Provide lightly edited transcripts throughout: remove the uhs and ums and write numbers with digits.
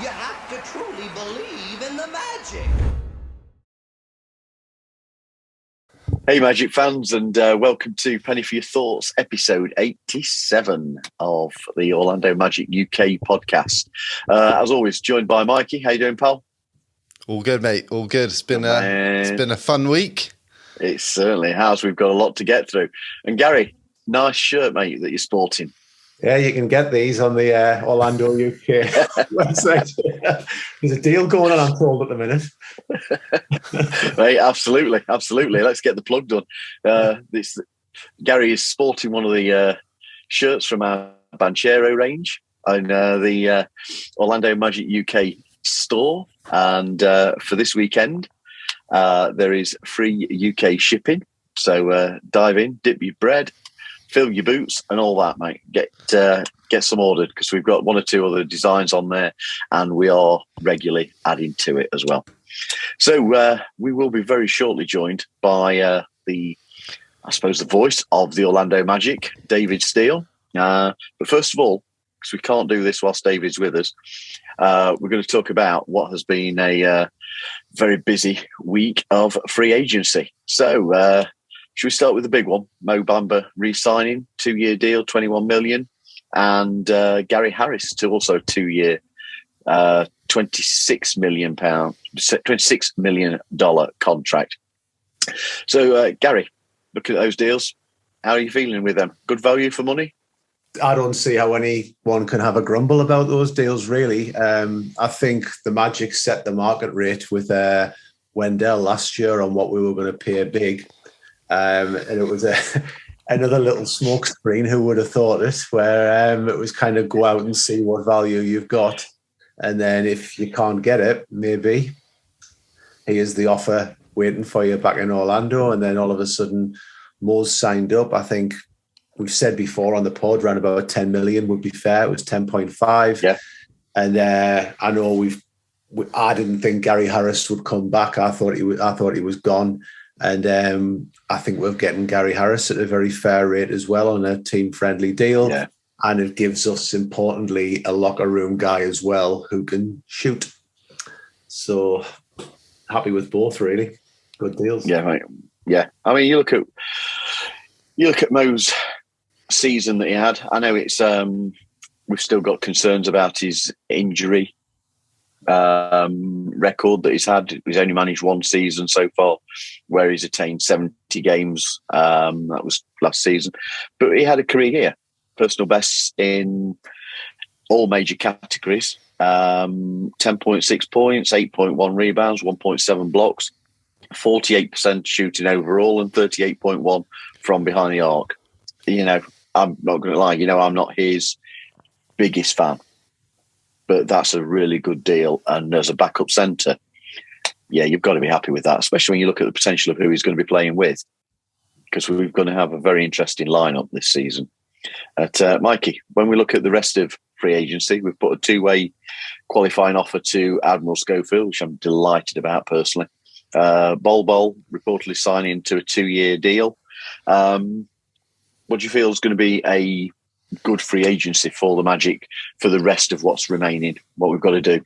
You have to truly believe in the magic. Hey, Magic fans, and welcome to Penny for Your Thoughts, episode 87 of the Orlando Magic UK podcast. As always, joined by Mikey. How you doing, pal? All good, mate. All good. It's been a fun week. It certainly has. We've got a lot to get through. And Gary, nice shirt, mate, that you're sporting. Yeah, you can get these on the Orlando UK website. There's a deal going on, I'm told, at the minute. Right, absolutely. Let's get the plug done. Gary is sporting one of the shirts from our Banchero range on the Orlando Magic UK store. And for this weekend, there is free UK shipping. So dive in, dip your bread, fill your boots and all that, mate. Get some ordered because we've got one or two other designs on there and we are regularly adding to it as well. So we will be very shortly joined by the voice of the Orlando Magic, David Steele. But first of all, because we can't do this whilst David's with us, we're going to talk about what has been a very busy week of free agency. So should we start with the big one? Mo Bamba re-signing, 2-year deal, $21 million, and Gary Harris to also 2-year, $26 million contract. So Gary, look at those deals. How are you feeling with them? Good value for money? I don't see how anyone can have a grumble about those deals, really. I think the Magic set the market rate with Wendell last year on what we were going to pay big. And it was another little smoke screen, who would have thought it, where it was kind of go out and see what value you've got. And then if you can't get it, maybe here's the offer waiting for you back in Orlando. And then all of a sudden, Mo's signed up. I think we've said before on the pod, around about 10 million would be fair. It was 10.5. Yeah. And I know I didn't think Gary Harris would come back. I thought he was gone. And I think we're getting Gary Harris at a very fair rate as well on a team-friendly deal. Yeah. And it gives us, importantly, a locker room guy as well who can shoot. So happy with both, really. Good deals. Yeah, mate. Yeah. I mean, you look at Mo's season that he had. I know it's we've still got concerns about his injury record that he's had. He's only managed one season so far where he's attained 70 games. That was last season. But he had a career year. Personal bests in all major categories. 10.6 points, 8.1 rebounds, 1.7 blocks, 48% shooting overall and 38.1 from behind the arc. You know, I'm not going to lie, I'm not his biggest fan. But that's a really good deal. And as a backup centre, yeah, you've got to be happy with that, especially when you look at the potential of who he's going to be playing with, because we're going to have a very interesting lineup this season. Mikey, when we look at the rest of free agency, we've put a 2-way qualifying offer to Admiral Schofield, which I'm delighted about personally. Bol reportedly signing to a 2-year deal. What do you feel is going to be a good free agency for the Magic for the rest of what's remaining, what we've got to do?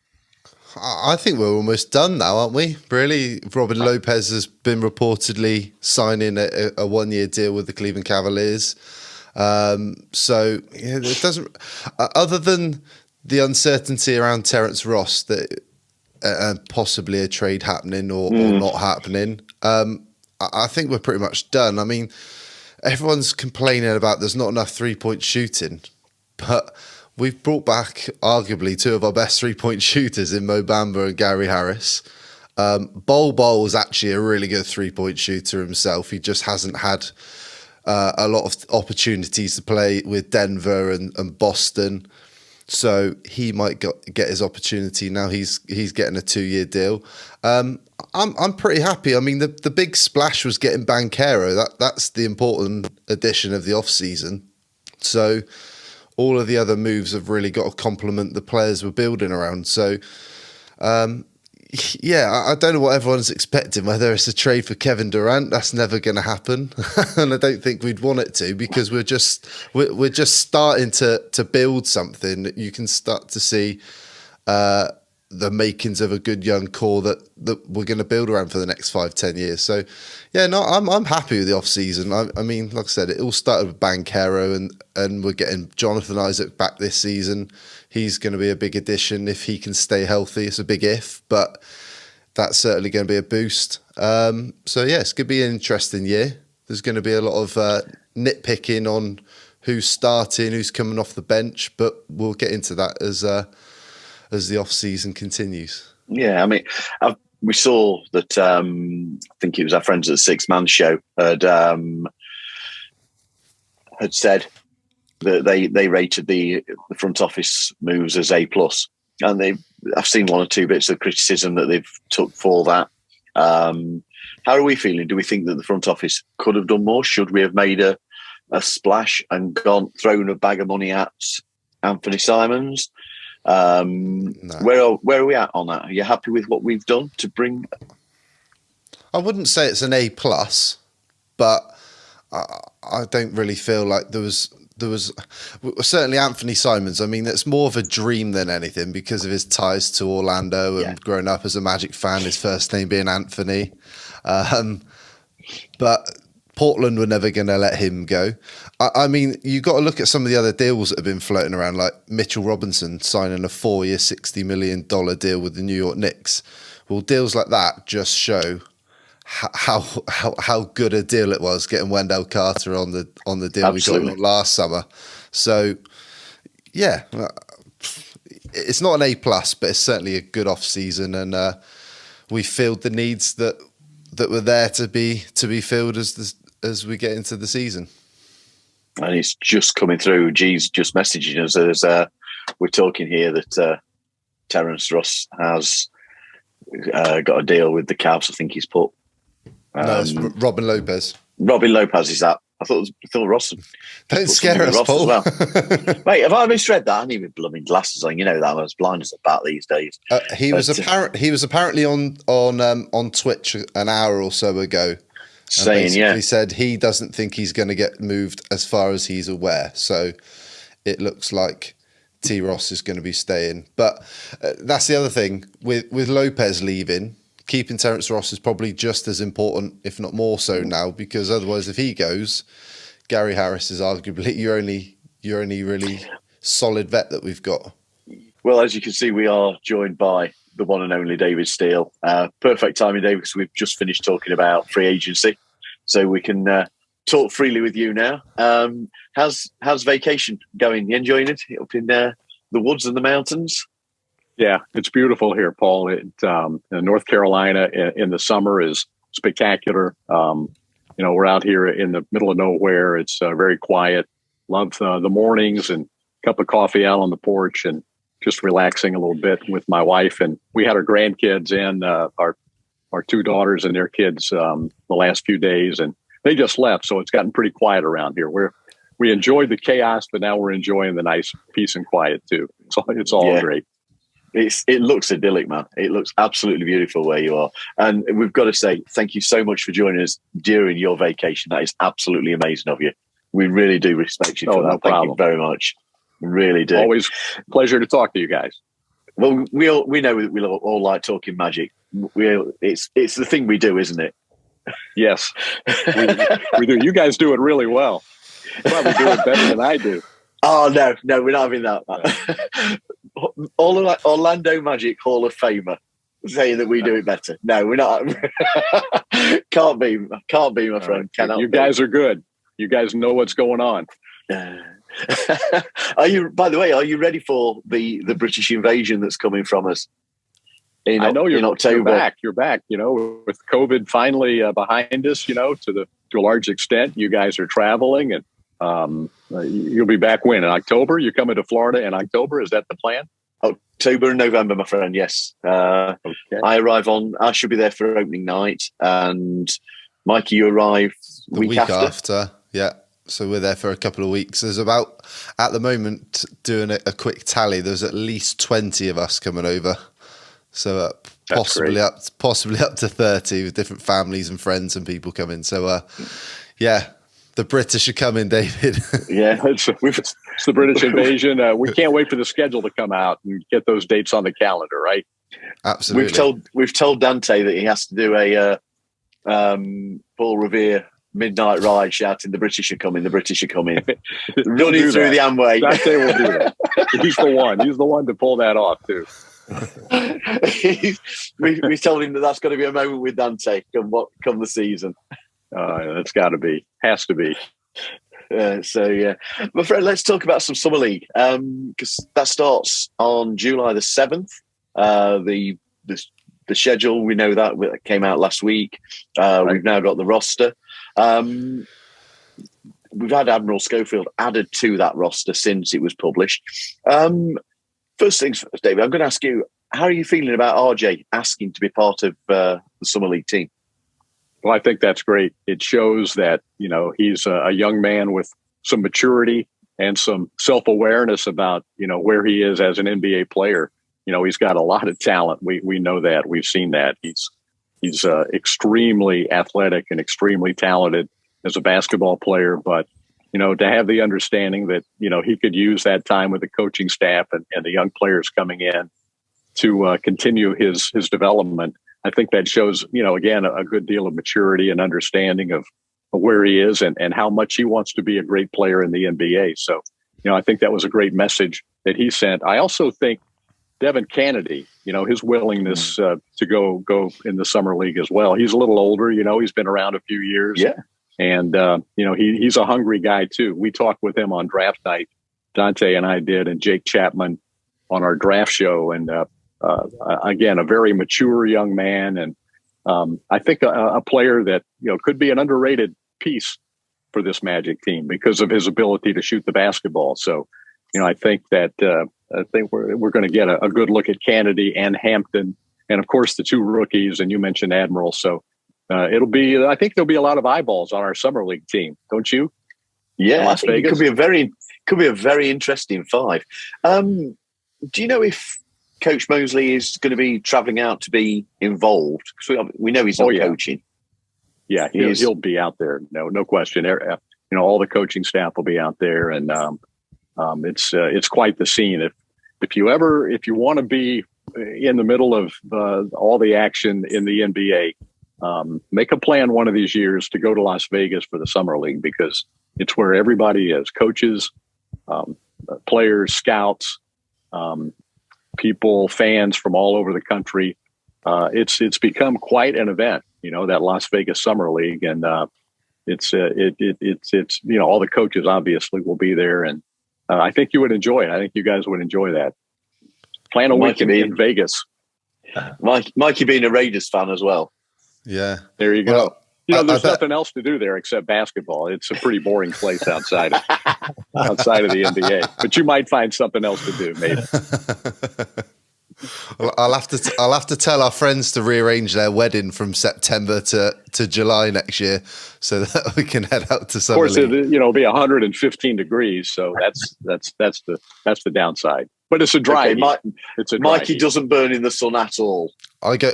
I think we're almost done now, aren't we? Really, Robin Lopez has been reportedly signing a 1-year deal with the Cleveland Cavaliers. So yeah, it doesn't. Other than the uncertainty around Terrence Ross that and possibly a trade happening or not happening, I think we're pretty much done. I mean, everyone's complaining about there's not enough 3-point shooting, but we've brought back arguably 2 of our best 3-point shooters in Mo Bamba and Gary Harris. Bol is actually a really good 3-point shooter himself. He just hasn't had a lot of opportunities to play with Denver and Boston. So he might get his opportunity now. He's getting a 2-year deal. I'm pretty happy. I mean, the big splash was getting Banchero. That's the important addition of the off season. So all of the other moves have really got to complement the players we're building around. So yeah, I don't know what everyone's expecting, whether it's a trade for Kevin Durant. That's never going to happen. And I don't think we'd want it to, because we're just starting to build something that you can start to see the makings of a good young core that we're going to build around for the next 5-10 years. So, yeah, no, I'm happy with the off season. I mean, like I said, it all started with Banchero, and we're getting Jonathan Isaac back this season. He's going to be a big addition if he can stay healthy. It's a big if, but that's certainly going to be a boost. So yeah, it's going to be an interesting year. There's going to be a lot of nitpicking on who's starting, who's coming off the bench, but we'll get into that as the off season continues. Yeah, I mean, we saw that. I think it was our friends at the Six Man Show had said that they rated the front office moves as A+, and I've seen one or two bits of criticism that they've took for that. How are we feeling? Do we think that the front office could have done more? Should we have made a splash and thrown a bag of money at Anthony Simons? No. Where are we at on that? Are you happy with what we've done to bring? I wouldn't say it's an A+, but I don't really feel like there was certainly Anthony Simons. I mean, it's more of a dream than anything because of his ties to Orlando and growing up as a Magic fan, his first name being Anthony. But Portland were never going to let him go. I mean, you got to look at some of the other deals that have been floating around, like Mitchell Robinson signing a 4-year, $60 million deal with the New York Knicks. Well, deals like that just show how good a deal it was getting Wendell Carter on the deal Absolutely. we got last summer. So, yeah, it's not an A+, but it's certainly a good off season, and we filled the needs that were there to be filled as we get into the season. And it's just coming through. G's just messaging us as we're talking here that Terence Ross has got a deal with the Cavs. I think he's put. No, it's Robin Lopez. Robin Lopez is that. I thought Ross. Don't scare us, Ross Paul. As well. Mate, have I misread that? I need my blooming glasses on. You know that I'm as blind as a bat these days. He was apparently on Twitch an hour or so ago, saying he said he doesn't think he's going to get moved as far as he's aware. So it looks like T. Ross is going to be staying. But that's the other thing with Lopez leaving. Keeping Terence Ross is probably just as important, if not more so now, because otherwise, if he goes, Gary Harris is arguably your only really solid vet that we've got. Well, as you can see, we are joined by the one and only David Steele. Perfect timing, David, because we've just finished talking about free agency, so we can talk freely with you now. How's vacation going? You enjoying it up in the woods and the mountains? Yeah, it's beautiful here, Paul. North Carolina in the summer is spectacular. We're out here in the middle of nowhere. It's very quiet. Love the mornings and a cup of coffee out on the porch and just relaxing a little bit with my wife. And we had our grandkids and our two daughters and their kids the last few days, and they just left. So it's gotten pretty quiet around here. We enjoyed the chaos, but now we're enjoying the nice peace and quiet too. It's all great. It looks idyllic, man. It looks absolutely beautiful where you are. And we've got to say thank you so much for joining us during your vacation. That is absolutely amazing of you. We really do respect you for that. Thank you very much. Really do. Always a pleasure to talk to you guys. Well, we know that we all like talking Magic. It's the thing we do, isn't it? Yes, we do. You guys do it really well. You probably do it better than I do. Oh, no, we're not having that. Orlando Magic Hall of Famer saying that we do it better. No, we're not. Can't be, my friend. You guys are good. You guys know what's going on. Are you ready for the British invasion that's coming from us? I know you're in October. You're back. With COVID finally behind us. To a large extent, you guys are traveling and. You'll be back when? In October? You're coming to Florida in October? Is that the plan? October and November, my friend, yes. Okay. I should be there for opening night, and Mikey, you arrive the week after. Yeah. So we're there for a couple of weeks. There's about, at the moment, doing a quick tally, there's at least 20 of us coming over. So possibly up to 30 with different families and friends and people coming. So, yeah. The British are coming, David. Yeah, it's the British invasion. We can't wait for the schedule to come out and get those dates on the calendar, right? Absolutely. We've told Dante that he has to do a Paul Revere midnight ride shouting, "The British are coming, the British are coming." Running through the Amway. Dante will do that. He's the one. He's the one to pull that off, too. we told him that's got to be a moment with Dante come the season. That's got to be. Has to be. So, yeah. My friend, let's talk about some Summer League because that starts on July the 7th. The schedule, we know that came out last week. Right. We've now got the roster. We've had Admiral Schofield added to that roster since it was published. First things first, David, I'm going to ask you, how are you feeling about RJ asking to be part of the Summer League team? Well, I think that's great. It shows that, he's a young man with some maturity and some self-awareness about, where he is as an NBA player. He's got a lot of talent. We know that. We've seen that. He's extremely athletic and extremely talented as a basketball player. But, to have the understanding that, he could use that time with the coaching staff and the young players coming in to continue his development, I think that shows, again, a good deal of maturity and understanding of where he is and how much he wants to be a great player in the NBA. So, I think that was a great message that he sent. I also think Devin Kennedy, his willingness to go in the Summer League as well. He's a little older, he's been around a few years. Yeah. And, he's a hungry guy, too. We talked with him on draft night. Dante and I did, and Jake Chapman on our draft show. And, again, a very mature young man. And I think a player that, could be an underrated piece for this Magic team because of his ability to shoot the basketball. So, I think that we're going to get a good look at Kennedy and Hampton and, of course, the two rookies. And you mentioned Admiral. So I think there'll be a lot of eyeballs on our Summer League team. Don't you? Yeah, Las Vegas. It could be a very interesting five. Do you know if Coach Mosley is going to be traveling out to be involved? Because we know he's not coaching. Yeah, he'll be out there. No question. All the coaching staff will be out there, and it's quite the scene. If you want to be in the middle of all the action in the NBA, make a plan one of these years to go to Las Vegas for the Summer League because it's where everybody is: coaches, players, scouts, people, fans from all over the country. It's become quite an event, that Las Vegas Summer League, and it's all the coaches obviously will be there, and I think you would enjoy it. I think you guys would enjoy that. Plan a week in Vegas. Mikey being a Raiders fan as well. Yeah, there you go. There's nothing else to do there except basketball. It's a pretty boring place outside of the NBA. But you might find something else to do, maybe. Well, I'll have to tell our friends to rearrange their wedding from September to July next year, so that we can head out to Summer League. Of course, it'll be 115 degrees, so that's the downside. But it's a dry. Mikey doesn't burn in the sun at all. I go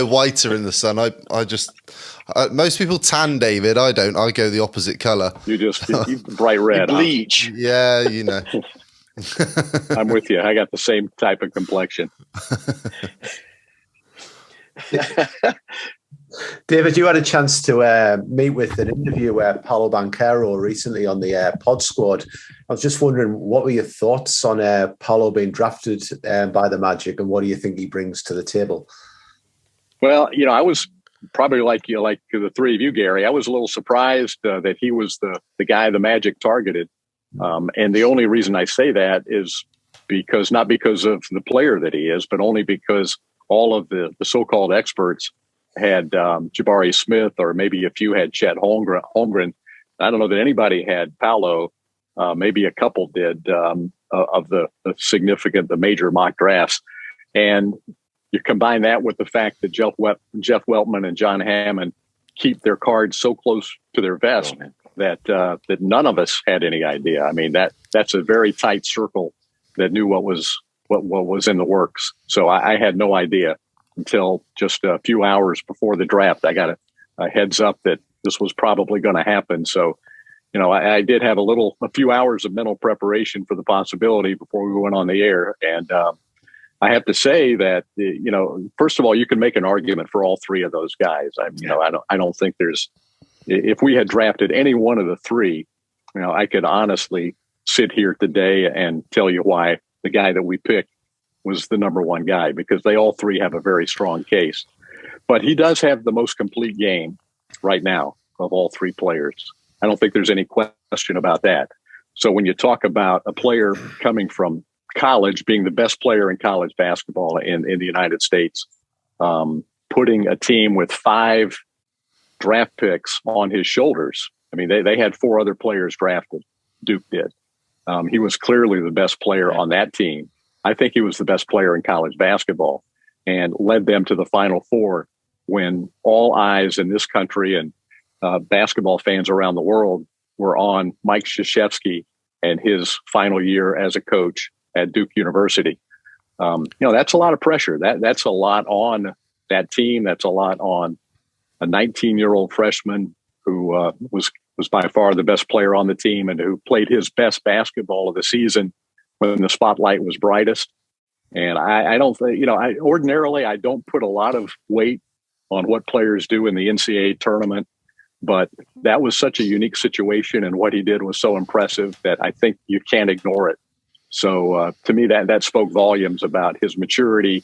whiter in the sun. I just most people tan, David. I don't. I go the opposite color. You bright red. Bleach. Huh? Yeah, I'm with you. I got the same type of complexion. David, you had a chance to meet with and interview Paolo Banchero recently on the Pod Squad. I was just wondering, what were your thoughts on Paolo being drafted by the Magic, and what do you think he brings to the table? Well, I was probably like the three of you, Gary. I was a little surprised that he was the guy the Magic targeted. And the only reason I say that is not because of the player that he is, but only because all of the so-called experts had Jabari Smith, or maybe a few had Chet Holmgren. I don't know that anybody had Paolo. Maybe a couple did of the major mock drafts. And you combine that with the fact that Jeff Weltman and John Hammond keep their cards so close to their vest that none of us had any idea. I mean, that's a very tight circle that knew what was in the works. So I had no idea until just a few hours before the draft. I got a heads up that this was probably going to happen. So, I did have a few hours of mental preparation for the possibility before we went on the air. And I have to say that, first of all, you can make an argument for all three of those guys. I don't think if we had drafted any one of the three, I could honestly sit here today and tell you why the guy that we picked was the number one guy, because they all three have a very strong case. But he does have the most complete game right now of all three players. I don't think there's any question about that. So when you talk about a player coming from college, being the best player in college basketball in the United States, putting a team with 5 draft picks on his shoulders. I mean, they had 4 other players drafted. Duke did. He was clearly the best player on that team. I think he was the best player in college basketball and led them to the Final Four when all eyes in this country and basketball fans around the world were on Mike Krzyzewski and his final year as a coach at Duke University. That's a lot of pressure. That's a lot on that team. That's a lot on a 19-year-old freshman who was by far the best player on the team and who played his best basketball of the season when the spotlight was brightest. And I don't think, ordinarily I don't put a lot of weight on what players do in the NCAA tournament, but that was such a unique situation and what he did was so impressive that I think you can't ignore it. So to me, that spoke volumes about his maturity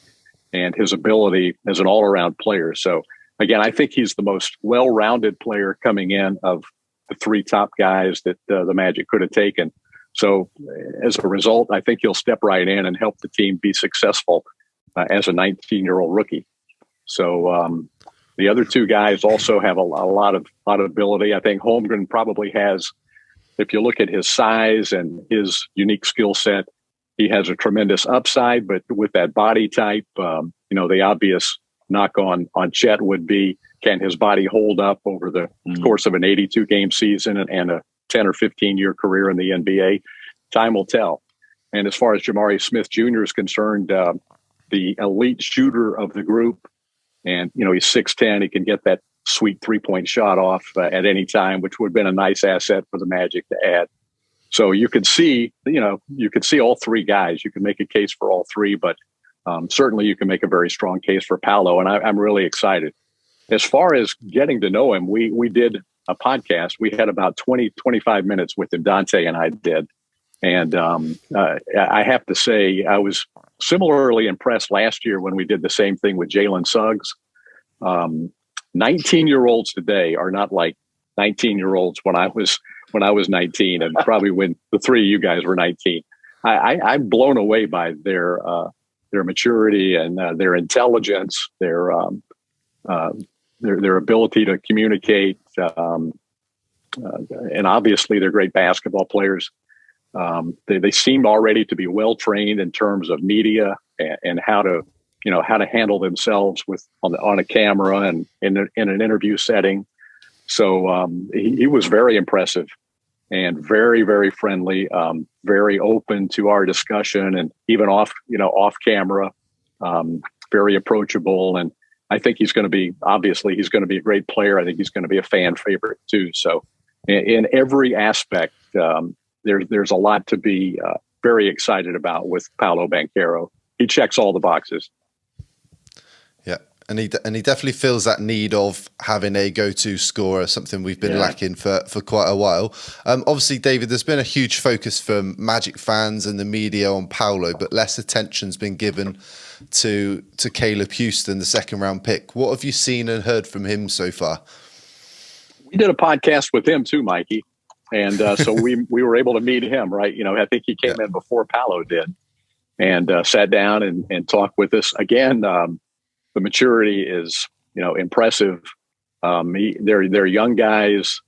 and his ability as an all-around player. So again, I think he's the most well-rounded player coming in of the 3 top guys that the Magic could have taken. So as a result, I think he'll step right in and help the team be successful as a 19-year-old rookie. So the other 2 guys also have a lot of ability. I think Holmgren probably has, if you look at his size and his unique skill set, he has a tremendous upside, but with that body type, the obvious knock on Chet would be, can his body hold up over the course of an 82-game season and a 10 or 15-year career in the NBA? Time will tell. And as far as Jamari Smith Jr. is concerned, the elite shooter of the group, and, he's 6'10", he can get that sweet 3-point shot off at any time, which would have been a nice asset for the Magic to add. So you could see, all 3 guys. You can make a case for all 3, but certainly you can make a very strong case for Paolo, and I'm really excited. As far as getting to know him, we did a podcast. We had about 25 minutes with him, Dante and I did. And I have to say, I was similarly impressed last year when we did the same thing with Jalen Suggs. 19-year-olds today are not like 19-year-olds when I was 19, and probably when the 3 of you guys were 19. I'm blown away by their maturity and their intelligence, their ability to communicate, and obviously they're great basketball players. They seem already to be well trained in terms of media and how to handle themselves on a camera and in an interview setting. So he was very impressive and very, very friendly, very open to our discussion, and even off camera, very approachable. And I think he's going to be a great player. I think he's going to be a fan favorite too. So in every aspect, there's a lot to be very excited about with Paolo Banchero. He checks all the boxes. Yeah, and he definitely feels that need of having a go-to scorer, something we've been lacking for quite a while. Obviously, David, there's been a huge focus from Magic fans and the media on Paolo, but less attention's been given to Caleb Houstan, the second-round pick. What have you seen and heard from him so far? We did a podcast with him too, Mikey. And so we were able to meet him, right? I think he came in before Paolo did and sat down and talked with us. Again, the maturity is, impressive. They're young guys.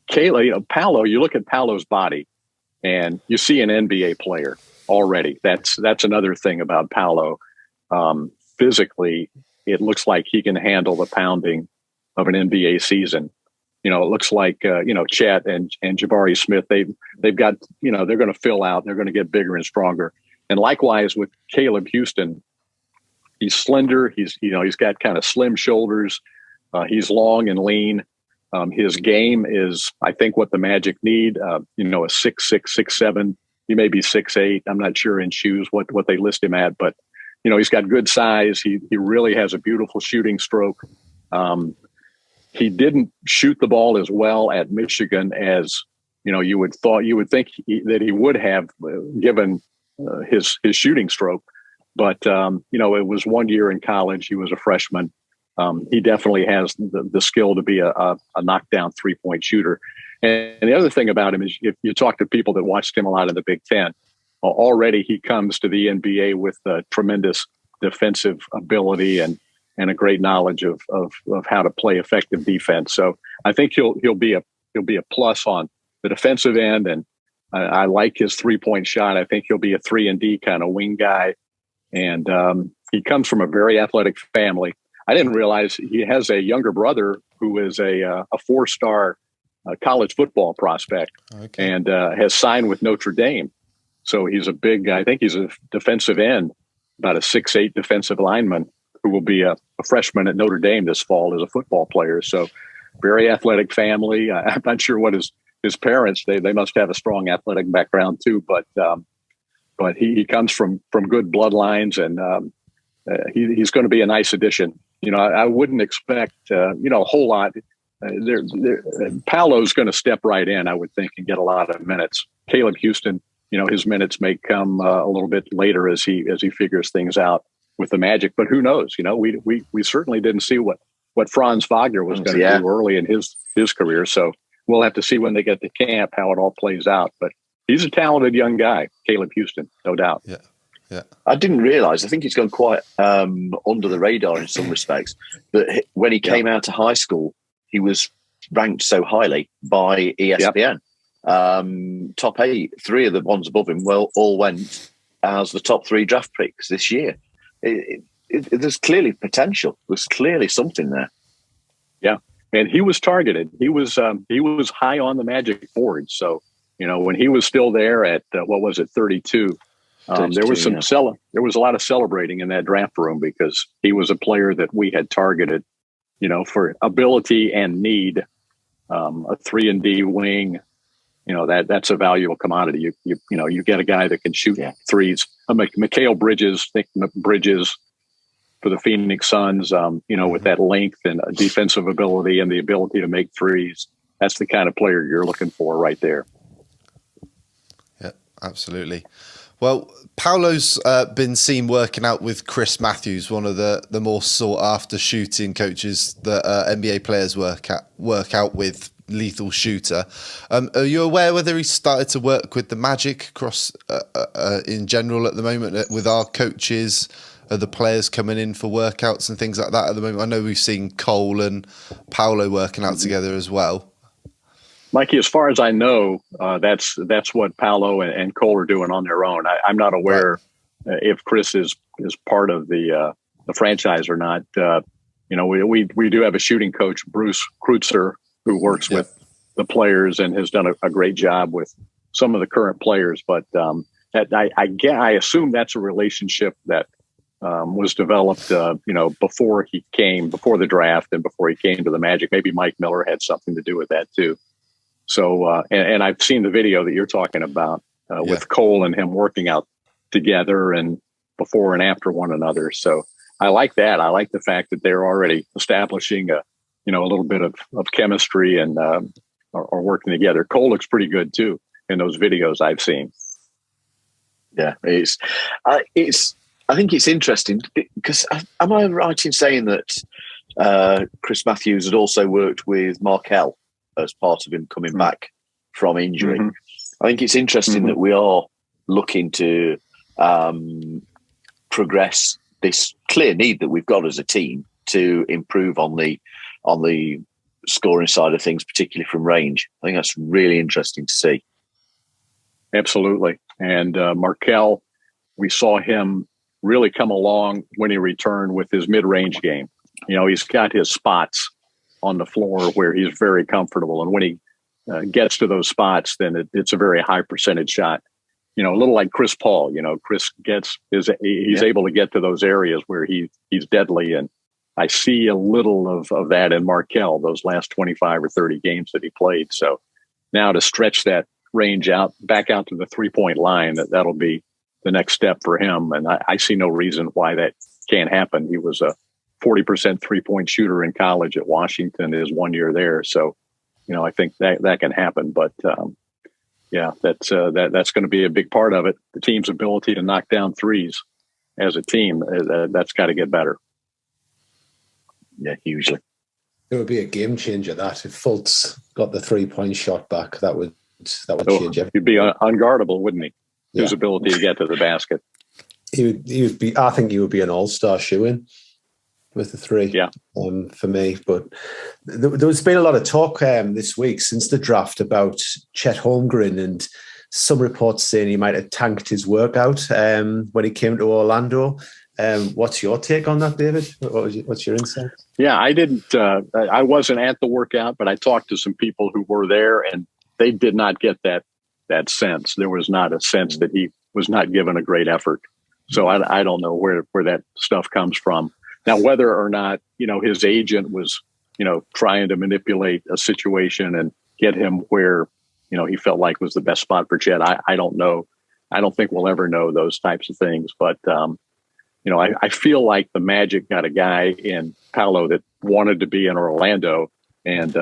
Paolo, you look at Paolo's body and you see an NBA player already. That's another thing about Paolo. Physically, it looks like he can handle the pounding of an NBA season. It looks like, Chet and Jabari Smith, they've got, they're going to fill out, they're going to get bigger and stronger. And likewise with Caleb Houstan, he's slender. He's got kind of slim shoulders, He's long and lean. His game is, I think, what the Magic need. A 6'6", 6'7". He may be 6'8". I'm not sure in shoes what they list him at, but he's got good size. He really has a beautiful shooting stroke. He didn't shoot the ball as well at Michigan as you would think that he would have, given his shooting stroke. But it was 1 year in college. He was a freshman. He definitely has the skill to be a knockdown 3-point shooter. And the other thing about him is, if you talk to people that watched him a lot in the Big Ten, already he comes to the NBA with tremendous defensive ability and a great knowledge of how to play effective defense. So I think he'll be a plus on the defensive end, and I like his 3-point shot. I think he'll be a 3-and-D kind of wing guy, and he comes from a very athletic family. I didn't realize he has a younger brother who is a 4-star college football prospect, and has signed with Notre Dame. So he's a big guy. I think he's a defensive end, about a 6'8" defensive lineman who will be a freshman at Notre Dame this fall as a football player. So very athletic family. I'm not sure what his parents, they must have a strong athletic background too, but he comes from good bloodlines, and he's going to be a nice addition. I wouldn't expect a whole lot. Paolo's going to step right in, I would think, and get a lot of minutes. Caleb Houstan, his minutes may come a little bit later as he figures things out with the Magic. But who knows? We certainly didn't see what Franz Wagner was going to do early in his career. So we'll have to see when they get to camp how it all plays out. But he's a talented young guy, Caleb Houstan, no doubt. Yeah. Yeah. I didn't realize. I think he's gone quite under the radar in some respects. But when he came out of high school, he was ranked so highly by ESPN. Top 8, 3 of the ones above him all went as the top 3 draft picks this year. There's clearly potential. There's clearly something there. Yeah, and he was targeted. He was high on the Magic board. So when he was still there at 32. There was there was a lot of celebrating in that draft room, because he was a player that we had targeted, for ability and need. A 3-and-D wing, that's a valuable commodity. You get a guy that can shoot threes. Mikal Bridges for the Phoenix Suns, with that length and defensive ability and the ability to make threes. That's the kind of player you're looking for right there. Yeah, absolutely. Well, Paolo's been seen working out with Chris Matthews, one of the more sought-after shooting coaches that NBA players work out with, lethal shooter. Are you aware whether he's started to work with the Magic across in general at the moment with our coaches? Are the players coming in for workouts and things like that at the moment? I know we've seen Cole and Paolo working out together as well. Mikey, as far as I know, that's what Paolo and Cole are doing on their own. I'm not aware if Chris is part of the franchise or not. We do have a shooting coach, Bruce Kreutzer, who works with the players and has done a great job with some of the current players. But I assume that's a relationship that was developed, before the draft and before he came to the Magic. Maybe Mike Miller had something to do with that too. So, and I've seen the video that you're talking about with Cole and him working out together and before and after one another. So I like that. I like the fact that they're already establishing a little bit of chemistry and are working together. Cole looks pretty good too in those videos I've seen. Yeah, I think it's interesting because am I right in saying that Chris Matthews had also worked with Markel as part of him coming back from injury? I think it's interesting that we are looking to progress this clear need that we've got as a team to improve on the scoring side of things, particularly from range. I think that's really interesting to see. Absolutely. And Markel, we saw him really come along when he returned with his mid-range game. He's got his spots on the floor where he's very comfortable. And when he gets to those spots, then it's a very high percentage shot. A little like Chris Paul. Chris he's able to get to those areas where he's deadly. And I see a little of that in Markelle, those last 25 or 30 games that he played. So now to stretch that range back out to the 3-point line, that'll be the next step for him. And I see no reason why that can't happen. He was a 40% 3-point shooter in college at Washington his 1 year there. So, I think that can happen. But that's going to be a big part of it. The team's ability to knock down threes as a team, that's got to get better. Yeah, hugely. It would be a game changer that if Fultz got the 3-point shot back, that would change everything. He'd be unguardable, wouldn't he? Yeah. His ability to get to the basket. He would be. I think he would be an all-star shoo-in with the 3. Yeah. For me, but there's been a lot of talk this week since the draft about Chet Holmgren, and some reports saying he might have tanked his workout when he came to Orlando. What's your take on that, David? What's your insight? Yeah, I didn't. I wasn't at the workout, but I talked to some people who were there, and they did not get that sense. There was not a sense that he was not given a great effort. So I don't know where that stuff comes from. Now, whether or not, his agent was, trying to manipulate a situation and get him where, he felt like was the best spot for Chet, I don't know. I don't think we'll ever know those types of things. But, I feel like the Magic got a guy in Paolo that wanted to be in Orlando. And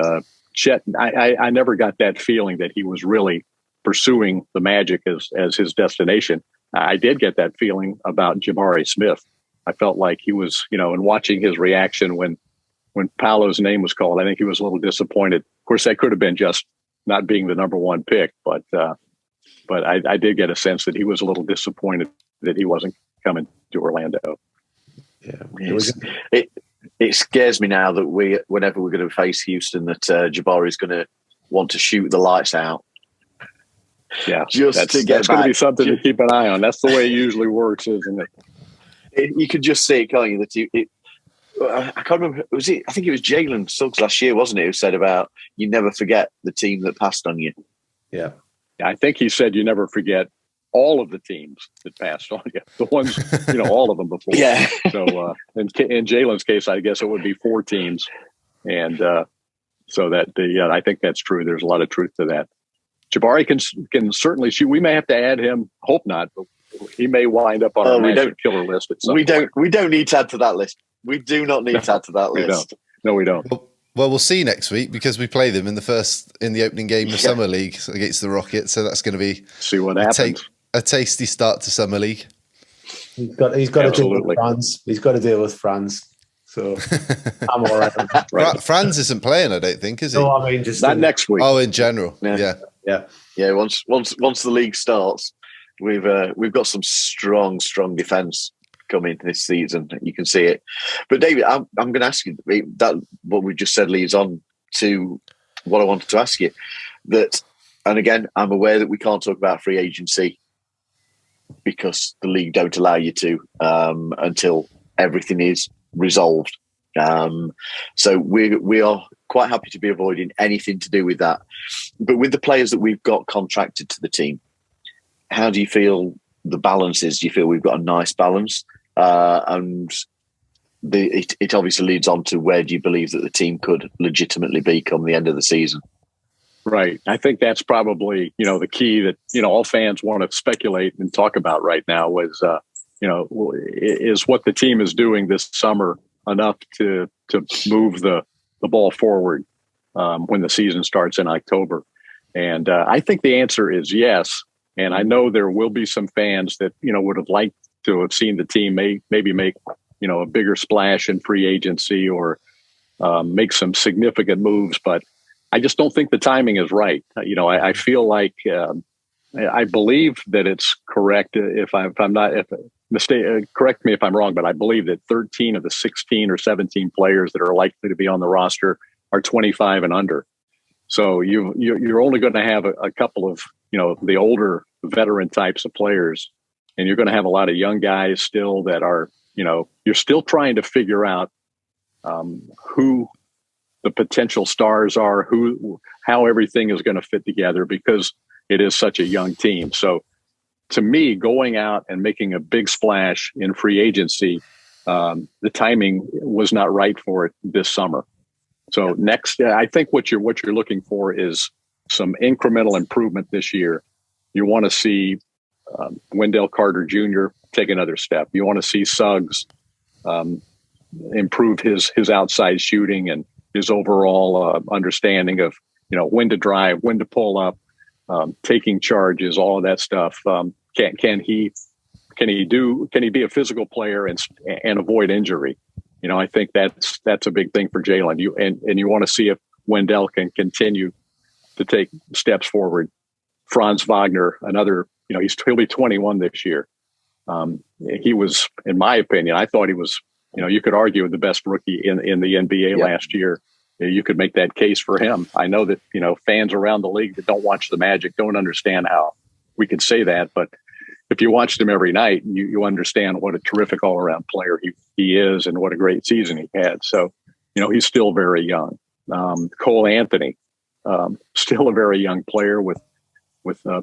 Chet, I never got that feeling that he was really pursuing the Magic as his destination. I did get that feeling about Jabari Smith. I felt like he was, and watching his reaction when Paolo's name was called, I think he was a little disappointed. Of course, that could have been just not being the number 1 pick, but I did get a sense that he was a little disappointed that he wasn't coming to Orlando. Yeah, it scares me now that whenever we're going to face Houston, that Jabari is going to want to shoot the lights out. Yeah, that's going to be something to keep an eye on. That's the way it usually works, isn't it? You could just see it, can't you? That I can't remember. I think it was Jalen Suggs last year, wasn't it? Who said about you never forget the team that passed on you. Yeah, I think he said you never forget all of the teams that passed on you. The ones, all of them before. Yeah. So in Jalen's case, I guess it would be 4 teams, and so that I think that's true. There's a lot of truth to that. Jabari can certainly shoot. We may have to add him. Hope not, but he may wind up on our Magic killer list at some point. We don't need to add to that list. We do not need to add to that list. No, we don't. Well, we'll see next week because we play them in the opening game of Summer League against the Rockets. So that's going to be see what happens. A tasty start to Summer League. He's got to deal with Franz. He's got to deal with Franz. So I'm all right. Right. Franz isn't playing, I don't think, is he? No, I mean just not next week. Oh, in general, yeah. Once the league starts, we've got some strong defence coming this season. You can see it. But David, I'm going to ask you that what we just said leads on to what I wanted to ask you. That, and again, I'm aware that we can't talk about free agency because the league don't allow you to until everything is resolved. So we are quite happy to be avoiding anything to do with that. But with the players that we've got contracted to the team, how do you feel the balance is? Do you feel we've got a nice balance? And it obviously leads on to where do you believe that the team could legitimately be come the end of the season? Right. I think that's probably, the key that, all fans want to speculate and talk about right now is what the team is doing this summer enough to move the ball forward when the season starts in October. And I think the answer is yes. And I know there will be some fans that, would have liked to have seen the team maybe make, a bigger splash in free agency or make some significant moves. But I just don't think the timing is right. I feel like I believe that it's correct. Correct me if I'm wrong, but I believe that 13 of the 16 or 17 players that are likely to be on the roster are 25 and under. So you're only going to have a couple of, the older veteran types of players, and you're going to have a lot of young guys still that are, you're still trying to figure out who the potential stars are, how everything is going to fit together because it is such a young team. So to me, going out and making a big splash in free agency the timing was not right for it this summer. So next, I think what you're looking for is some incremental improvement this year. You want to see Wendell Carter Jr. take another step. You want to see Suggs improve his outside shooting and his overall understanding of when to drive, when to pull up, taking charges, all of that stuff. Can he be a physical player and avoid injury? I think that's a big thing for Jalen. You want to see if Wendell can continue to take steps forward. Franz Wagner, another, he'll be 21 this year. He was, in my opinion, I thought he was, you could argue the best rookie in the NBA last year. You could make that case for him. I know that, fans around the league that don't watch the Magic don't understand how we could say that, but if you watched him every night, you understand what a terrific all-around player he is and what a great season he had. So, he's still very young. Cole Anthony, still a very young player with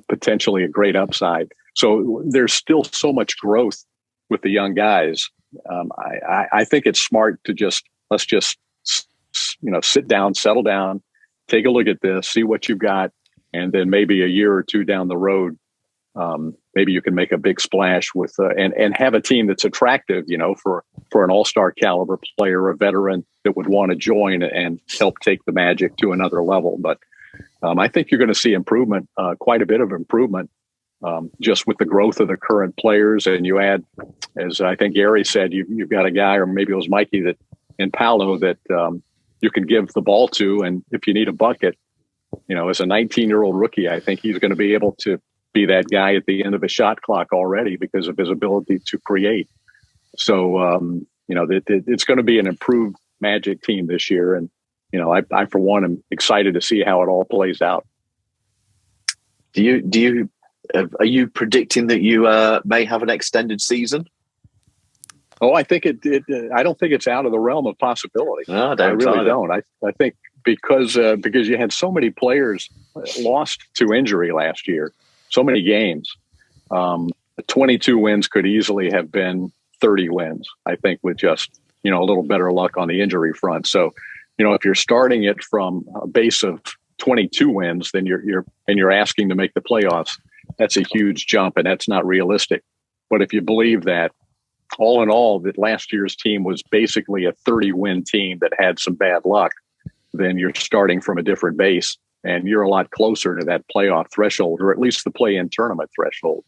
potentially a great upside. So there's still so much growth with the young guys. I think it's smart to let's just sit down, settle down, take a look at this, see what you've got, and then maybe a year or two down the road, maybe you can make a big splash with and have a team that's attractive, for an all-star caliber player, a veteran that would want to join and help take the Magic to another level. But I think you're going to see improvement, quite a bit of improvement, just with the growth of the current players. And you add, as I think Gary said, you've got a guy, or maybe it was Mikey, that in Paolo that you can give the ball to, and if you need a bucket, as a 19-year-old rookie, I think he's going to be able to be that guy at the end of a shot clock already because of his ability to create. So, it's going to be an improved Magic team this year. And, I for one, am excited to see how it all plays out. Are you predicting that you may have an extended season? Oh, I think I don't think it's out of the realm of possibility. No, I really don't. I think because you had so many players lost to injury last year, so many games. 22 wins could easily have been 30 wins, I think, with just, a little better luck on the injury front. So, if you're starting it from a base of 22 wins, then you're asking to make the playoffs. That's a huge jump, and that's not realistic. But if you believe that, all in all, that last year's team was basically a 30-win team that had some bad luck, then you're starting from a different base, and you're a lot closer to that playoff threshold, or at least the play-in tournament threshold.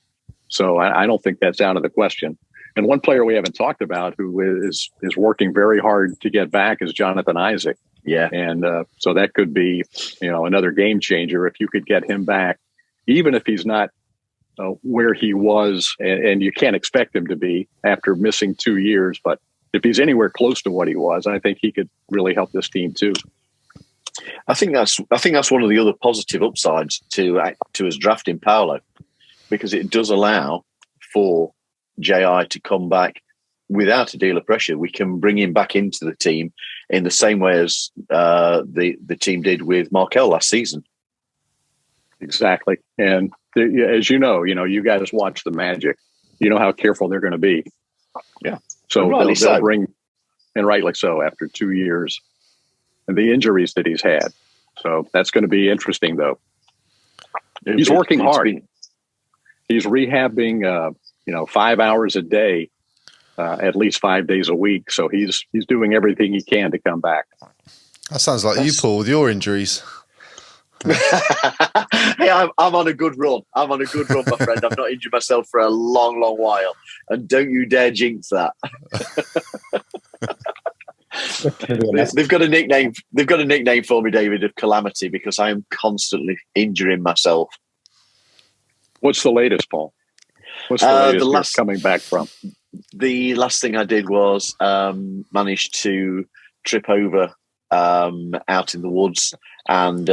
So I don't think that's out of the question. And one player we haven't talked about who is working very hard to get back is Jonathan Isaac. Yeah. And so that could be, another game changer if you could get him back, even if he's not where he was, and you can't expect him to be after missing 2 years. But if he's anywhere close to what he was, I think he could really help this team too. I think that's one of the other positive upsides to us drafting Paolo, because it does allow for JI to come back without a deal of pressure. We can bring him back into the team in the same way as the team did with Markel last season. Exactly. And as you you guys watch the Magic, you know how careful they're going to be. Yeah. So they'll bring, and rightly so, after 2 years and the injuries that he's had. So that's going to be interesting, though. He's working hard. He's rehabbing, 5 hours a day, at least 5 days a week. So he's doing everything he can to come back. That sounds like you, Paul, with your injuries. Hey, I'm on a good run. I'm on a good run, my friend. I've not injured myself for a long, long while. And don't you dare jinx that. They've got a nickname. They've got a nickname for me, David, of Calamity, because I am constantly injuring myself. What's the latest, Paul? What's the latest you're coming back from? The last thing I did was managed to trip over out in the woods and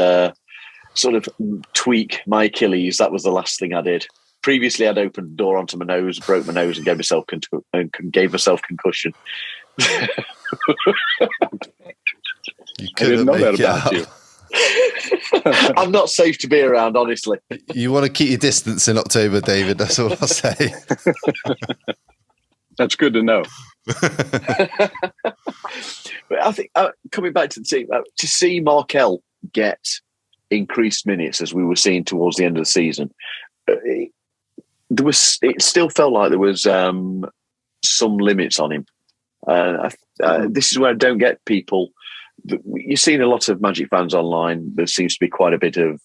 sort of tweak my Achilles. That was the last thing I did. Previously, I'd opened the door onto my nose, broke my nose, and gave myself concussion. You I didn't know that about you. I'm not safe to be around, honestly. You want to keep your distance in October, David. That's all I'll say. That's good to know. But I think coming back to the team, to see Markel get increased minutes as we were seeing towards the end of the season, it still felt like there was some limits on him. This is where I don't get people. You've seen a lot of Magic fans online. There seems to be quite a bit of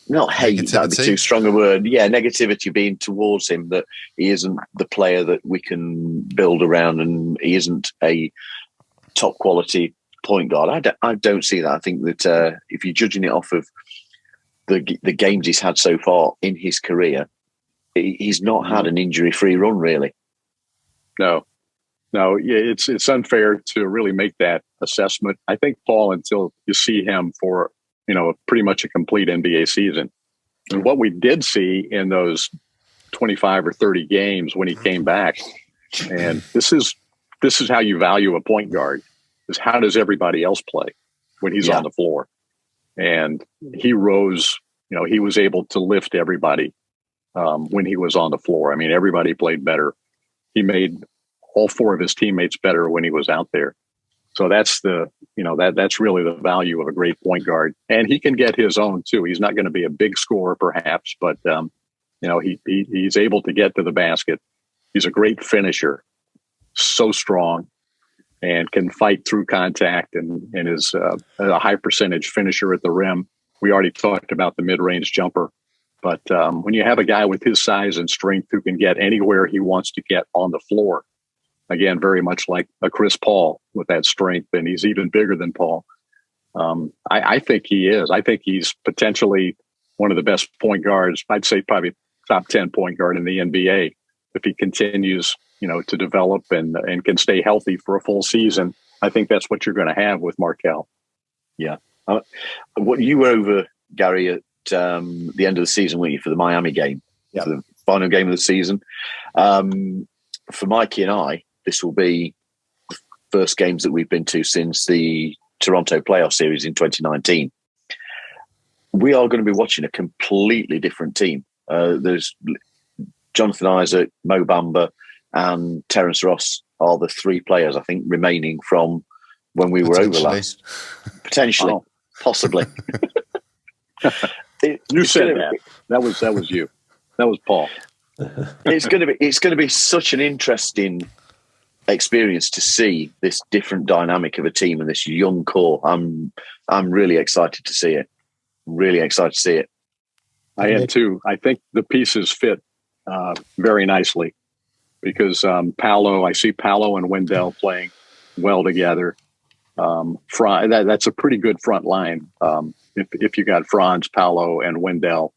not hate, negativity. that'd be too strong a word. Yeah, negativity being towards him, that he isn't the player that we can build around, and he isn't a top quality point guard. I don't see that. I think that if you're judging it off of the games he's had so far in his career, he's not had an injury-free run, really. No, yeah, it's unfair to really make that assessment. I think, Paul, until you see him for pretty much a complete NBA season, and what we did see in those 25 or 30 games when he came back, and this is how you value a point guard: is how does everybody else play when he's on the floor? And he rose. He was able to lift everybody when he was on the floor. I mean, everybody played better. He made all four of his teammates better when he was out there. So that's that's really the value of a great point guard. And he can get his own too. He's not going to be a big scorer perhaps, but he's able to get to the basket. He's a great finisher, so strong, and can fight through contact, and is a high percentage finisher at the rim. We already talked about the mid-range jumper. But when you have a guy with his size and strength who can get anywhere he wants to get on the floor, again, very much like a Chris Paul with that strength, and he's even bigger than Paul. I think he is. I think he's potentially one of the best point guards. I'd say probably top 10 point guard in the NBA if he continues, to develop and can stay healthy for a full season. I think that's what you're going to have with Markel. Yeah. What you were over, Gary, at the end of the season, weren't you, for the Miami game, for the final game of the season? For Mikey and I, this will be the first games that we've been to since the Toronto playoff series in 2019. We are going to be watching a completely different team. There's Jonathan Isaac, Mo Bamba, and Terence Ross are the three players, I think, remaining from when we were over last. Potentially. Oh. Possibly. You said that. That was you. That was Paul. It's going to be such an interesting experience to see this different dynamic of a team and this young core. I'm really excited to see it. Really excited to see it. I am too. I think the pieces fit very nicely because Paolo. I see Paolo and Wendell playing well together. That's a pretty good front line. If you got Franz, Paolo, and Wendell,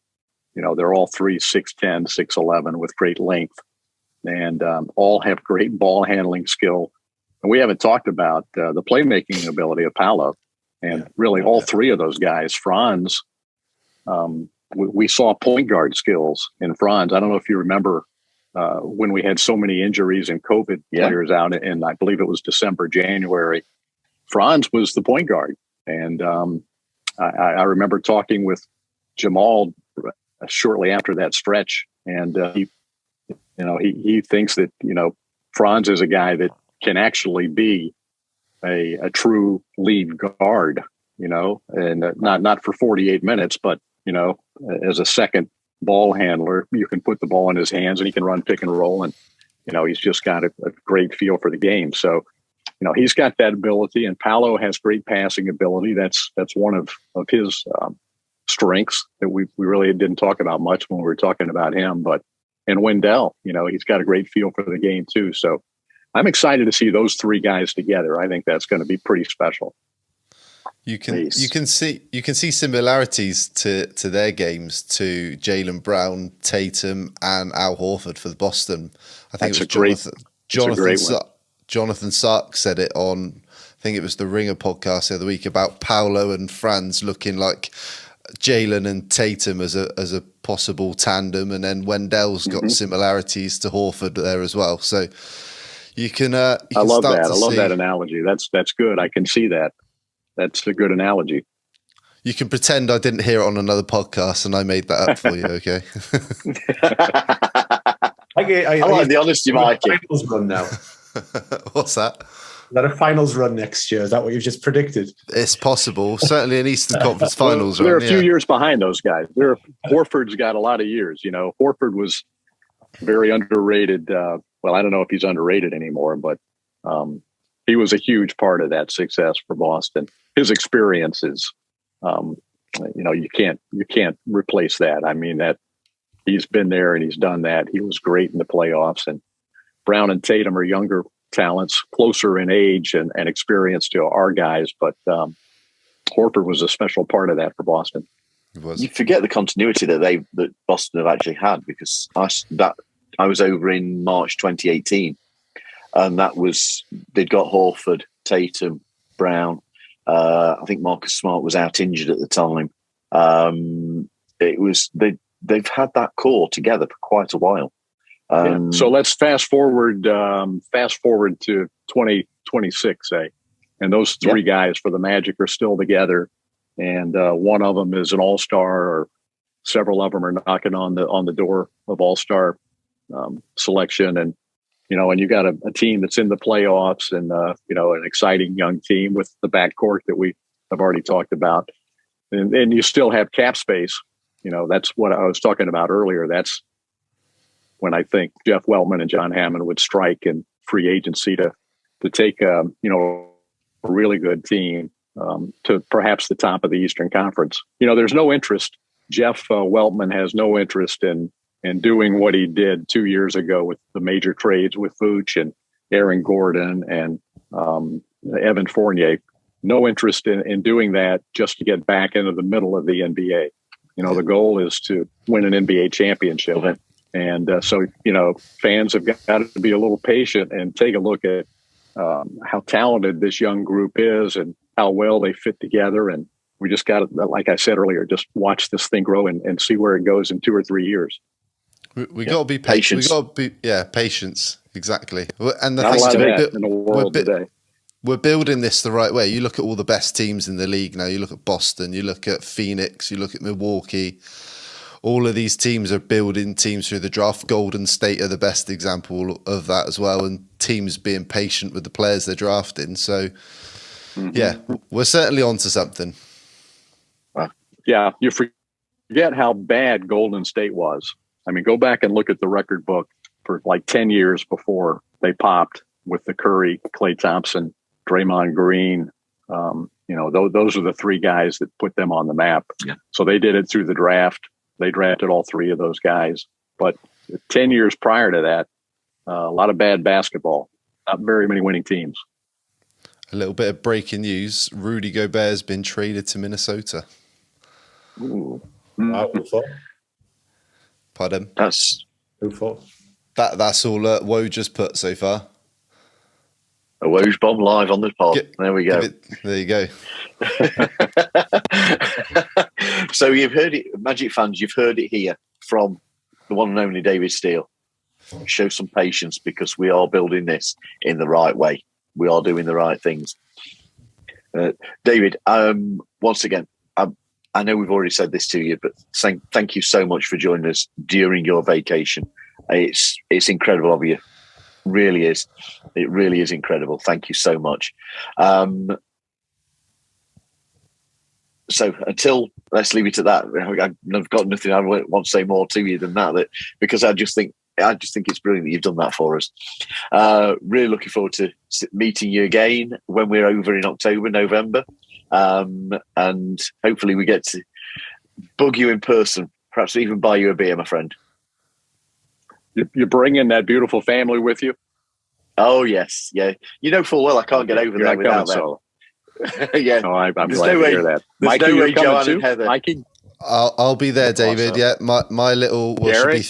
they're all 3, 6'10", 6'11", with great length, and all have great ball handling skill. And we haven't talked about the playmaking ability of Paolo, and really all three of those guys. Franz, we saw point guard skills in Franz. I don't know if you remember when we had so many injuries and COVID players out, and I believe it was December, January. Franz was the point guard, and I remember talking with Jamal shortly after that stretch, and he thinks that Franz is a guy that can actually be a true lead guard, and not for 48 minutes, but as a second ball handler, you can put the ball in his hands and he can run pick and roll, and he's just got a great feel for the game. So. He's got that ability, and Paolo has great passing ability. That's one of his strengths that we really didn't talk about much when we were talking about him. And Wendell, he's got a great feel for the game too. So I'm excited to see those three guys together. I think that's going to be pretty special. You can see similarities to their games to Jaylen Brown, Tatum, and Al Horford for the Boston. I think it was Jonathan Sark said it on, I think it was the Ringer podcast the other week, about Paolo and Franz looking like Jaylen and Tatum as a possible tandem, and then Wendell's got similarities to Horford there as well. So you can. I love that. I love that analogy. That's good. I can see that. That's a good analogy. You can pretend I didn't hear it on another podcast and I made that up for you. Okay. Mikey, I like the honesty, Mikey. Finals run now. What's that? Is that a finals run next year? Is that what you've just predicted? It's possible. Certainly an Eastern Conference Finals They're run. a few years behind those guys. Horford's got a lot of years. You know, Horford was very underrated. Well, I don't know if he's underrated anymore, but he was a huge part of that success for Boston. His experiences, you can't replace that. I mean, that he's been there and he's done that. He was great in the playoffs. And Brown and Tatum are younger talents, closer in age and experience to our guys, but Horford was a special part of that for Boston. You forget the continuity that Boston have actually had, because I was over in March 2018, and they'd got Horford, Tatum, Brown. I think Marcus Smart was out injured at the time. They've had that core together for quite a while. So let's fast forward to 2026, say, and those three guys for the Magic are still together, and one of them is an all-star, or several of them are knocking on the door of all-star selection, and you got a team that's in the playoffs, and an exciting young team with the backcourt that we have already talked about, and you still have cap space. That's what I was talking about earlier. That's when I think Jeff Weltman and John Hammond would strike in free agency to take a really good team to perhaps the top of the Eastern Conference. There's no interest. Jeff Weltman has no interest in doing what he did 2 years ago with the major trades with Vooch and Aaron Gordon and Evan Fournier. No interest in doing that just to get back into the middle of the NBA. The goal is to win an NBA championship. And so, fans have got to be a little patient and take a look at how talented this young group is and how well they fit together. And we just got to, like I said earlier, just watch this thing grow and see where it goes in 2 or 3 years. We got to be patient. We got to be, patience. Exactly. And the Not thing a lot of is, that in the world today. We're building this the right way. You look at all the best teams in the league now. You look at Boston, you look at Phoenix, you look at Milwaukee. All of these teams are building teams through the draft. Golden State are the best example of that as well, and teams being patient with the players they're drafting. So, we're certainly onto something. Yeah, you forget how bad Golden State was. I mean, go back and look at the record book for like 10 years before they popped with the Curry, Klay Thompson, Draymond Green. Those are the three guys that put them on the map. Yeah. So they did it through the draft. They drafted all three of those guys. But 10 years prior to that, a lot of bad basketball, not very many winning teams. A little bit of breaking news. Rudy Gobert has been traded to Minnesota. Ooh. Wow, Pardon? That's That's all Woe just put so far. A Woj bomb live on the pod. There we go. There you go. So you've heard it, Magic fans, you've heard it here from the one and only David Steele. Show some patience, because we are building this in the right way. We are doing the right things. David, once again, I know we've already said this to you, but thank you so much for joining us during your vacation. It's incredible of you. Really is. It really is incredible. Thank you so much. So let's leave it at that. I've got nothing I want to say more to you than that, because I just think it's brilliant that you've done that for us. Really looking forward to meeting you again when we're over in October, November. And hopefully we get to bug you in person, perhaps even buy you a beer, my friend. You're bringing that beautiful family with you? Oh, yes. Yeah. You know full well I can't get over there without them. Yeah. No, I'm glad to hear that. Mikey, no way you're coming Joanne too? and Heather. Mikey? I'll be there, David. Awesome. Yeah, my little... Gary?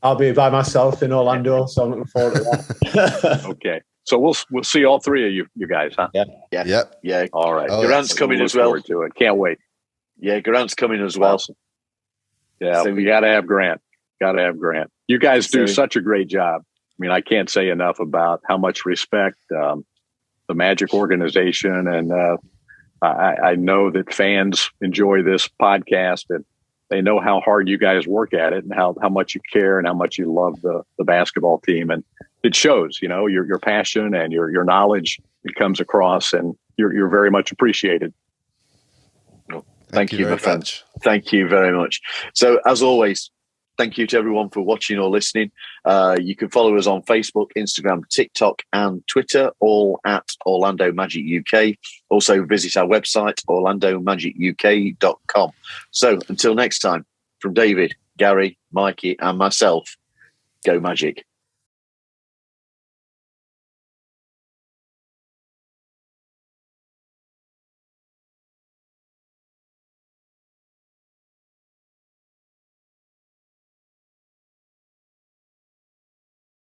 I'll be by myself in Orlando, so I'm looking forward to that. Okay. So we'll see all three of you guys, huh? Yeah. Yep. Yeah. All right. Grant's coming as well. To it. Can't wait. Yeah, Grant's coming as well. Awesome. Yeah, we got to have Grant. You guys do such a great job. I mean, I can't say enough about how much respect the Magic organization, and I know that fans enjoy this podcast, they know how hard you guys work at it and how much you care and how much you love the basketball team. And it shows, your passion and your knowledge, it comes across, and you're very much appreciated. Thank you, my friend. Thank you very much. So, as always, thank you to everyone for watching or listening. You can follow us on Facebook, Instagram, TikTok, and Twitter, all at Orlando Magic UK. Also, visit our website, orlandomagicuk.com. So, until next time, from David, Gary, Mikey, and myself, go Magic.